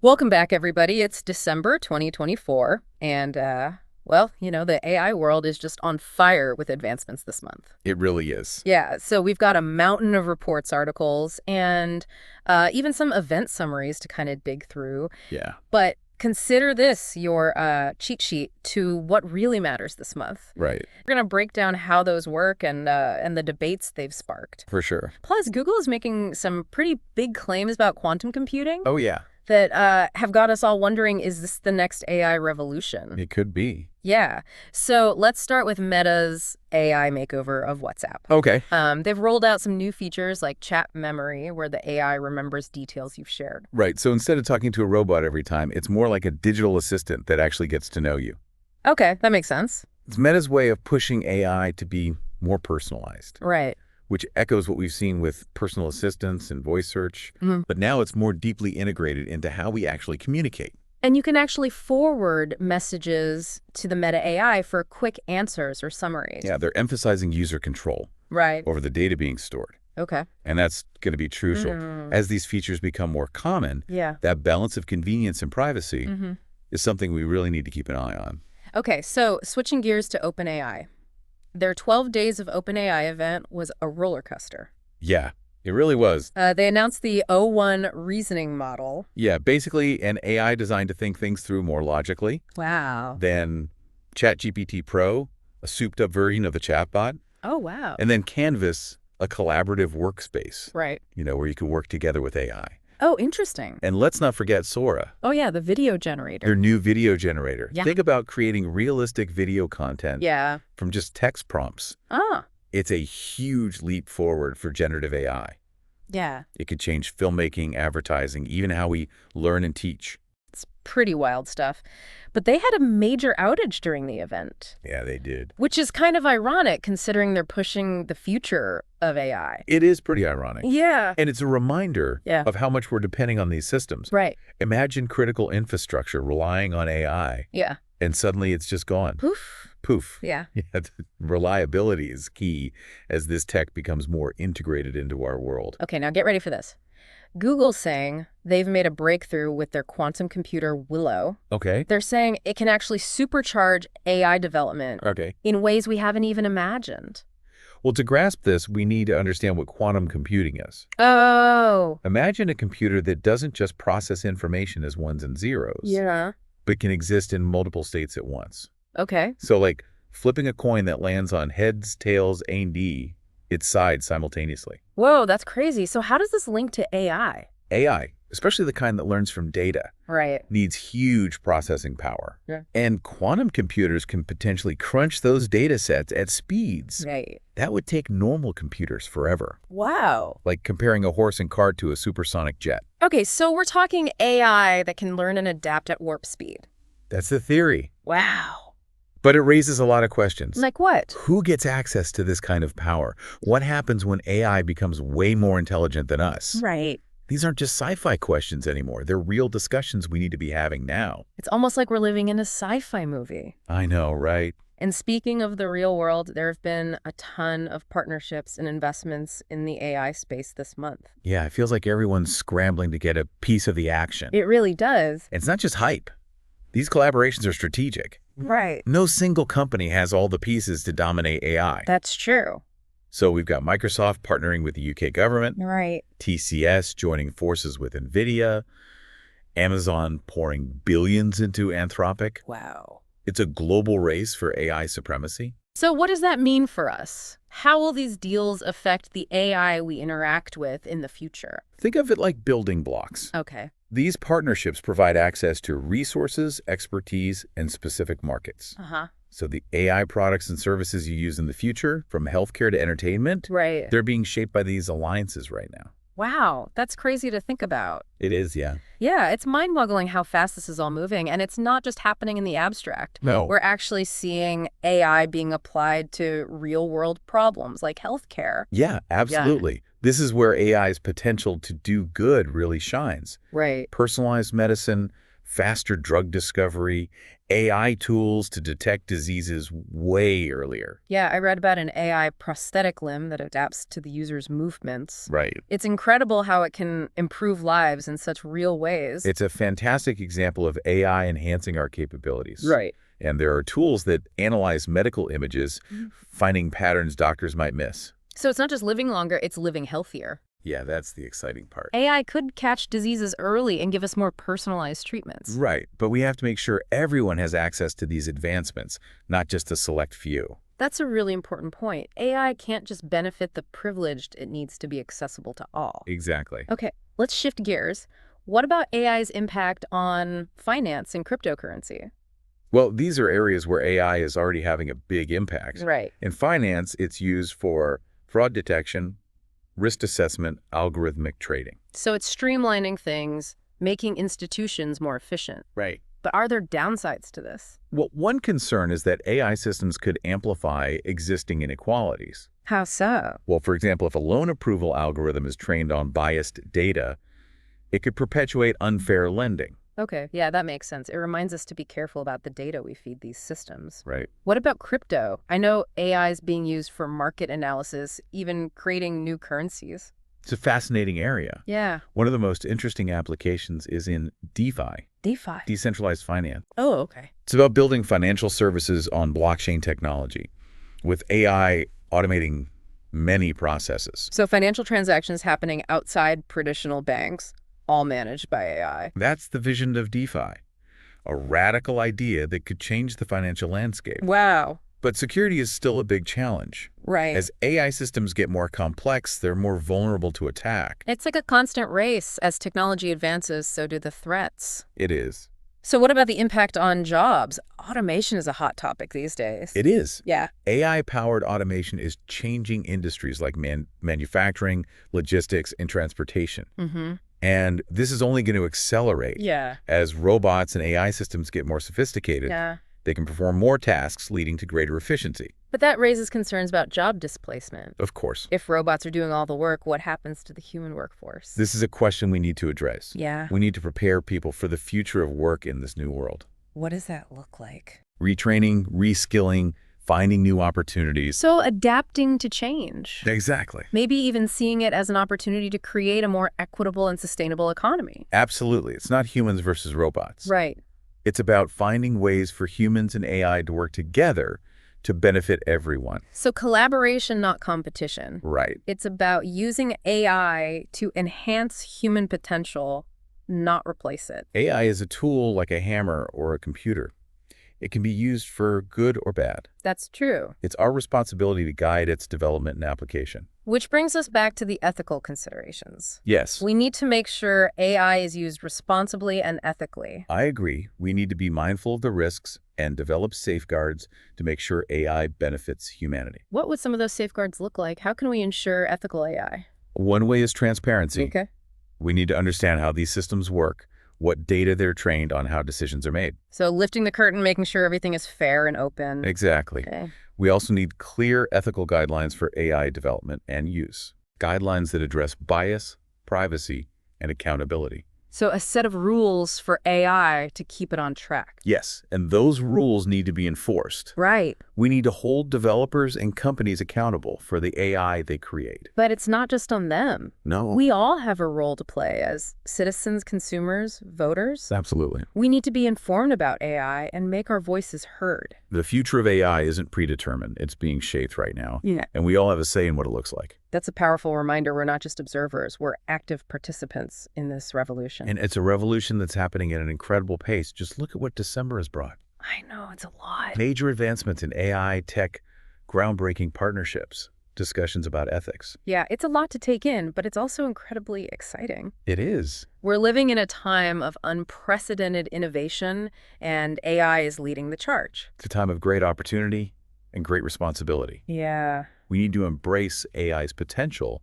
Welcome back, everybody. It's December 2024, and, the AI world is just on fire with advancements this month. It really is. Yeah, so we've got a mountain of reports, articles, and even some event summaries to kind of dig through. Yeah. But consider this your cheat sheet to what really matters this month. Right. We're going to break down how those work and the debates they've sparked. For sure. Plus, Google is making some pretty big claims about quantum computing Oh, yeah. that have got us all wondering, is this the next AI revolution? It could be. Yeah. So let's start with Meta's AI makeover of WhatsApp. Okay. They've rolled out some new features like chat memory, where the AI remembers details you've shared. Right. So instead of talking to a robot every time, it's more like a digital assistant that actually gets to know you. Okay, that makes sense. It's Meta's way of pushing AI to be more personalized, Right. which echoes what we've seen with personal assistants and voice search. Mhm. But now it's more deeply integrated into how we actually communicate. And you can actually forward messages to the Meta AI for quick answers or summaries. Yeah, they're emphasizing user control Right. over the data being stored. Okay. And that's going to be crucial. As these features become more common, Yeah. that balance of convenience and privacy Mm-hmm. is something we really need to keep an eye on. Okay, so switching gears to OpenAI. Their 12 Days of OpenAI event was a roller coaster. Yeah, it really was. They announced the O1 reasoning model. Yeah, basically an AI designed to think things through more logically Wow. than ChatGPT Pro, a souped-up version of the chatbot, Oh, wow. and then Canvas, a collaborative workspace, Right. where you can work together with AI. Oh, interesting. And let's not forget Sora, Oh, yeah, the video generator. their new video generator. Yeah. Think about creating realistic video content Yeah. from just text prompts. Ah, It's a huge leap forward for generative AI. yeah. It could change filmmaking, advertising, even how we learn and teach. It's pretty wild stuff. But they had a major outage during the event, Yeah, they did. which is kind of ironic considering they're pushing the future of AI. It is pretty ironic. Yeah. And it's a reminder Yeah. of how much we're depending on these systems. Right. Imagine critical infrastructure relying on AI, Yeah. and suddenly it's just gone. Poof. Poof. Yeah. Yeah, reliability is key as this tech becomes more integrated into our world. Okay, now get ready for this. Google's saying they've made a breakthrough with their quantum computer Willow. Okay. They're saying it can actually supercharge AI development Okay. in ways we haven't even imagined. Well, to grasp this, we need to understand what quantum computing is. Oh. Imagine a computer that doesn't just process information as ones and zeros, Yeah. but can exist in multiple states at once. Okay. So like flipping a coin that lands on heads, tails, A and D, its sides simultaneously. Whoa, that's crazy. So how does this link to AI? AI, especially the kind that learns from data, Right. needs huge processing power. Yeah. And quantum computers can potentially crunch those data sets at speeds Right. that would take normal computers forever, Wow. like comparing a horse and cart to a supersonic jet. Okay, so we're talking AI that can learn and adapt at warp speed. That's the theory. Wow. But it raises a lot of questions. Like what? Who gets access to this kind of power? What happens when AI becomes way more intelligent than us? Right. These aren't just sci-fi questions anymore. They're real discussions we need to be having now. It's almost like we're living in a sci-fi movie. I know, right? And speaking of the real world, there have been a ton of partnerships and investments in the AI space this month. Yeah, it feels like everyone's scrambling to get a piece of the action. It really does. And it's not just hype. These collaborations are strategic. Right. No single company has all the pieces to dominate AI. That's true. So we've got Microsoft partnering with the UK government, Right. TCS joining forces with NVIDIA, Amazon pouring billions into Anthropic. Wow. It's a global race for AI supremacy. So what does that mean for us? How will these deals affect the AI we interact with in the future? Think of it like building blocks. Okay. These partnerships provide access to resources, expertise, and specific markets. Uh-huh. So the AI products and services you use in the future, from healthcare to entertainment, Right. they're being shaped by these alliances right now. Wow, that's crazy to think about. It is, yeah. Yeah, it's mind-boggling how fast this is all moving, and it's not just happening in the abstract. No. We're actually seeing AI being applied to real-world problems like healthcare. Yeah, absolutely. This is where AI's potential to do good really shines. Right. Personalized medicine, faster drug discovery, AI tools to detect diseases way earlier. Yeah, I read about an AI prosthetic limb that adapts to the user's movements. Right. It's incredible how it can improve lives in such real ways. It's a fantastic example of AI enhancing our capabilities. Right. And there are tools that analyze medical images, finding patterns doctors might miss. So it's not just living longer, it's living healthier. Yeah, that's the exciting part. AI could catch diseases early and give us more personalized treatments. Right, but we have to make sure everyone has access to these advancements, not just a select few. That's a really important point. AI can't just benefit the privileged, it needs to be accessible to all. Exactly. Okay, let's shift gears. What about AI's impact on finance and cryptocurrency? Well, these are areas where AI is already having a big impact. Right. In finance, it's used for fraud detection, risk assessment, algorithmic trading. So it's streamlining things, making institutions more efficient. Right. But are there downsides to this? Well, one concern is that AI systems could amplify existing inequalities. How so? Well, for example, if a loan approval algorithm is trained on biased data, it could perpetuate unfair lending. Okay, yeah, that makes sense. It reminds us to be careful about the data we feed these systems. Right. What about crypto? I know AI is being used for market analysis, even creating new currencies. It's a fascinating area. Yeah. One of the most interesting applications is in DeFi, DeFi. decentralized finance. Oh, okay. It's about building financial services on blockchain technology, with AI automating many processes. So financial transactions happening outside traditional banks, all managed by AI. That's the vision of DeFi, a radical idea that could change the financial landscape. Wow. But security is still a big challenge. Right. As AI systems get more complex, they're more vulnerable to attack. It's like a constant race. As technology advances, so do the threats. It is. So what about the impact on jobs? Automation is a hot topic these days. It is. Yeah. AI-powered automation is changing industries like manufacturing, logistics, and transportation. Mm-hmm. And this is only going to accelerate. Yeah. As robots and AI systems get more sophisticated, Yeah. they can perform more tasks, leading to greater efficiency. But that raises concerns about job displacement. Of course. If robots are doing all the work, what happens to the human workforce? This is a question we need to address. Yeah. We need to prepare people for the future of work in this new world. What does that look like? Retraining, reskilling, finding new opportunities. So adapting to change. Exactly. Maybe even seeing it as an opportunity to create a more equitable and sustainable economy. Absolutely. It's not humans versus robots. Right. It's about finding ways for humans and AI to work together to benefit everyone. So collaboration, not competition. Right. It's about using AI to enhance human potential, not replace it. AI is a tool like a hammer or a computer. It can be used for good or bad. That's true. It's our responsibility to guide its development and application. Which brings us back to the ethical considerations. Yes, We need to make sure AI is used responsibly and ethically. I agree. We need to be mindful of the risks and develop safeguards to make sure AI benefits humanity. What would some of those safeguards look like? How can we ensure ethical AI? One way is transparency. Okay. We need to understand how these systems work, what data they're trained on, how decisions are made. So lifting the curtain, making sure everything is fair and open. Exactly. Okay. We also need clear ethical guidelines for AI development and use. Guidelines that address bias, privacy, and accountability. So a set of rules for AI to keep it on track. Yes, and those rules need to be enforced. Right. We need to hold developers and companies accountable for the AI they create. But it's not just on them. No. We all have a role to play as citizens, consumers, voters. Absolutely. We need to be informed about AI and make our voices heard. The future of AI isn't predetermined. It's being shaped right now. Yeah. And we all have a say in what it looks like. That's a powerful reminder. We're not just observers. We're active participants in this revolution. And it's a revolution that's happening at an incredible pace. Just look at what December has brought. I know, it's a lot. Major advancements in AI, tech, groundbreaking partnerships, discussions about ethics. Yeah, it's a lot to take in, but it's also incredibly exciting. It is. We're living in a time of unprecedented innovation, and AI is leading the charge. It's a time of great opportunity and great responsibility. Yeah. We need to embrace AI's potential,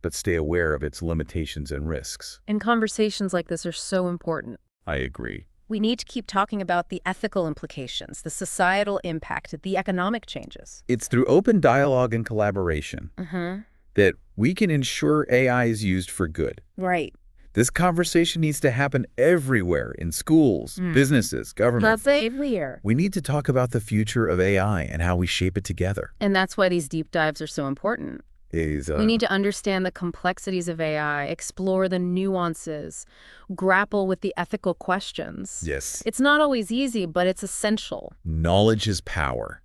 but stay aware of its limitations and risks. And conversations like this are so important. I agree. We need to keep talking about the ethical implications, the societal impact, the economic changes. It's through open dialogue and collaboration Mm-hmm. that we can ensure AI is used for good, Right. This conversation needs to happen everywhere, in schools, businesses, government. Clear. We need to talk about the future of AI and how we shape it together. And that's why these deep dives are so important. We need to understand the complexities of AI, explore the nuances, grapple with the ethical questions. Yes. It's not always easy, but it's essential. Knowledge is power.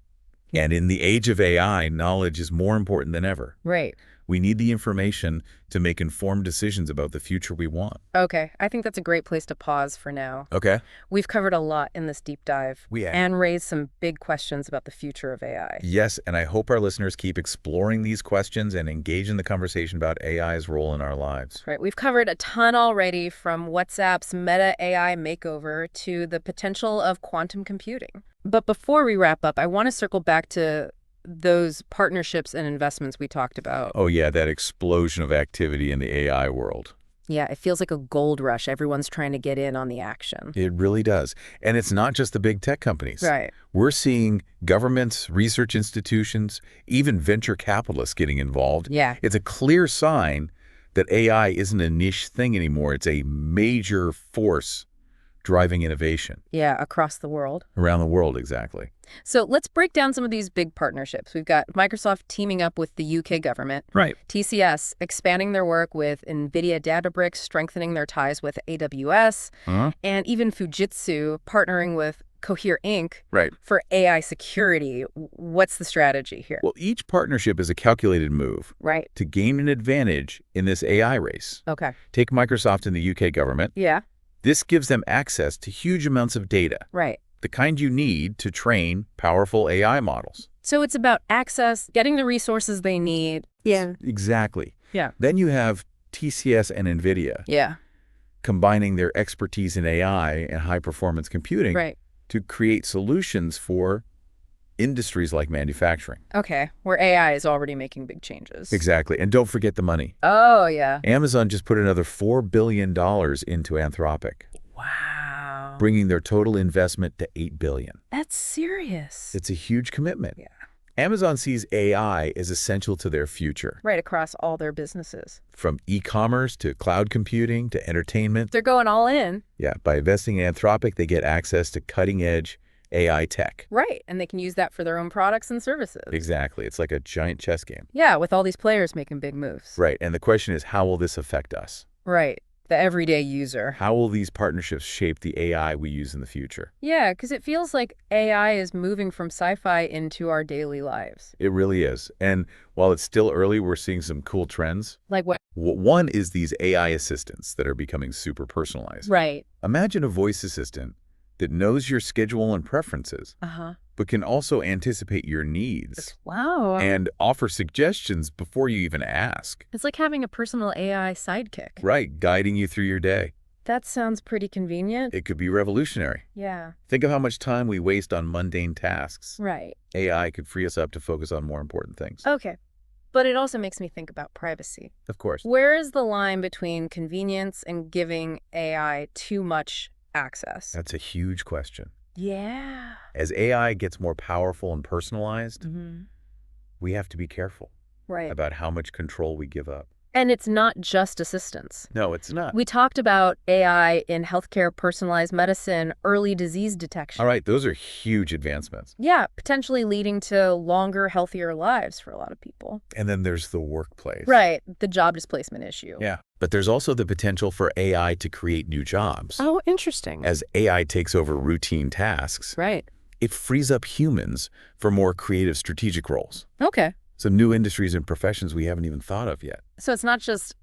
And in the age of AI, knowledge is more important than ever. Right. We need the information to make informed decisions about the future we want. Okay, I think that's a great place to pause for now. Okay. We've covered a lot in this deep dive We have. and raised some big questions about the future of AI. Yes, and I hope our listeners keep exploring these questions and engage in the conversation about AI's role in our lives. Right, we've covered a ton already, from WhatsApp's Meta AI makeover to the potential of quantum computing. But before we wrap up, I want to circle back to those partnerships and investments we talked about. Oh yeah, that explosion of activity in the AI world. Yeah, it feels like a gold rush. Everyone's trying to get in on the action. It really does. And it's not just the big tech companies. Right. We're seeing governments, research institutions, even venture capitalists getting involved. Yeah. It's a clear sign that AI isn't a niche thing anymore. It's a major force driving innovation. Yeah, across the world. Around the world, exactly. So let's break down some of these big partnerships. We've got Microsoft teaming up with the UK government. Right. TCS expanding their work with NVIDIA Databricks, strengthening their ties with AWS, and even Fujitsu partnering with Cohere Inc. Right. for AI security. What's the strategy here? Well, each partnership is a calculated move Right. to gain an advantage in this AI race. Okay. Take Microsoft and the UK government. Yeah. This gives them access to huge amounts of data, Right. the kind you need to train powerful AI models. So it's about access, getting the resources they need. Yeah. Exactly. Yeah. Then you have TCS and NVIDIA Yeah. combining their expertise in AI and high-performance computing Right. to create solutions for industries like manufacturing. Okay. Where AI is already making big changes. Exactly. And don't forget the money. Oh, yeah. Amazon just put another $4 billion into Anthropic, Wow. bringing their total investment to $8 billion. That's serious. It's a huge commitment. Yeah. Amazon sees AI as essential to their future. Right, across all their businesses. From e-commerce to cloud computing to entertainment. They're going all in. Yeah, by investing in Anthropic, they get access to cutting-edge AI tech. Right, and they can use that for their own products and services. Exactly. It's like a giant chess game. Yeah, with all these players making big moves. Right, and the question is, how will this affect us? Right, the everyday user. How will these partnerships shape the AI we use in the future? Yeah, because it feels like AI is moving from sci-fi into our daily lives. It really is. And while it's still early, we're seeing some cool trends. Like what? One is these AI assistants that are becoming super personalized. Right. Imagine a voice assistant that knows your schedule and preferences, but can also anticipate your needs Wow. and offer suggestions before you even ask. It's like having a personal AI sidekick. Right, guiding you through your day. That sounds pretty convenient. It could be revolutionary. Yeah. Think of how much time we waste on mundane tasks. Right. AI could free us up to focus on more important things. Okay. But it also makes me think about privacy. Of course. Where is the line between convenience and giving AI too much access? That's a huge question. Yeah. As AI gets more powerful and personalized, Mm-hmm. we have to be careful Right. about how much control we give up. And it's not just assistance. No, it's not. We talked about AI in healthcare, personalized medicine, early disease detection. All right, those are huge advancements. Yeah, potentially leading to longer, healthier lives for a lot of people. And then there's the workplace. Right, the job displacement issue. Yeah. But there's also the potential for AI to create new jobs. Oh, interesting. As AI takes over routine tasks, Right. it frees up humans for more creative strategic roles. Okay. Some new industries and professions we haven't even thought of yet. So it's not just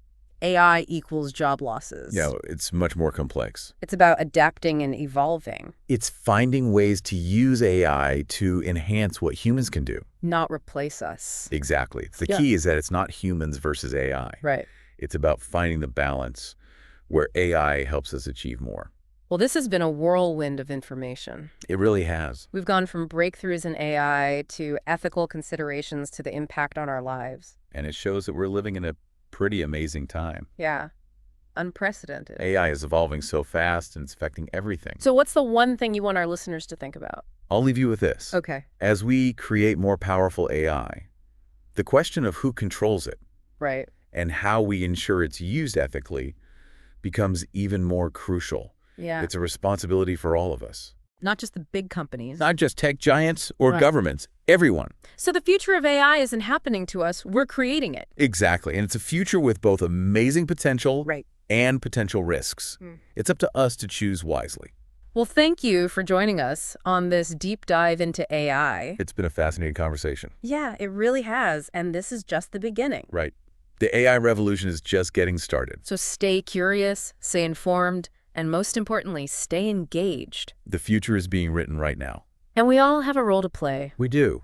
AI equals job losses. Yeah, it's much more complex. It's about adapting and evolving, It's finding ways to use AI to enhance what humans can do. not replace us. Exactly. The Yeah. key is that it's not humans versus AI. Right. It's about finding the balance where AI helps us achieve more. Well, this has been a whirlwind of information. It really has. We've gone from breakthroughs in AI to ethical considerations to the impact on our lives. And it shows that we're living in a pretty amazing time. Yeah. Unprecedented. AI is evolving so fast and it's affecting everything. So what's the one thing you want our listeners to think about? I'll leave you with this. Okay. As we create more powerful AI, the question of who controls it Right. and how we ensure it's used ethically becomes even more crucial. Yeah. It's a responsibility for all of us. Not just the big companies. Not just tech giants or Right. governments, everyone. So the future of AI isn't happening to us, we're creating it. Exactly. And it's a future with both amazing potential Right. and potential risks. It's up to us to choose wisely. Well, thank you for joining us on this deep dive into AI. It's been a fascinating conversation. Yeah, it really has, and this is just the beginning. Right. The AI revolution is just getting started. So stay curious, stay informed, and most importantly, stay engaged. The future is being written right now. And we all have a role to play. We do.